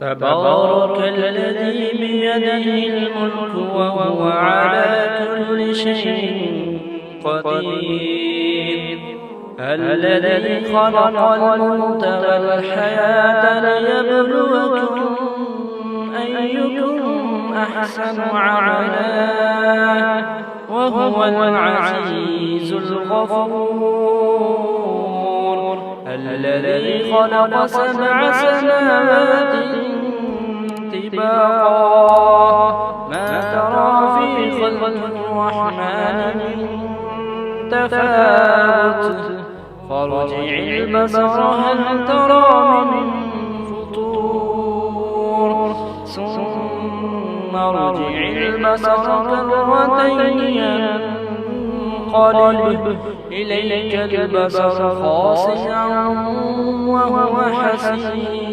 تبارك الذي بيده الملك وهو على كل شيء قدير. الذي خلق الموت والحياة ليبلوكم أيكم أحسن عملا وهو العزيز الغفور. الذي خلق 7 سماوات طباقا ما ترى في خلق الرحمن من تفاوت فارجع البصر هل ترى من فطور ثم ارجع البصر كرتين ينقلب إليك البصر خاسئا وهو حسير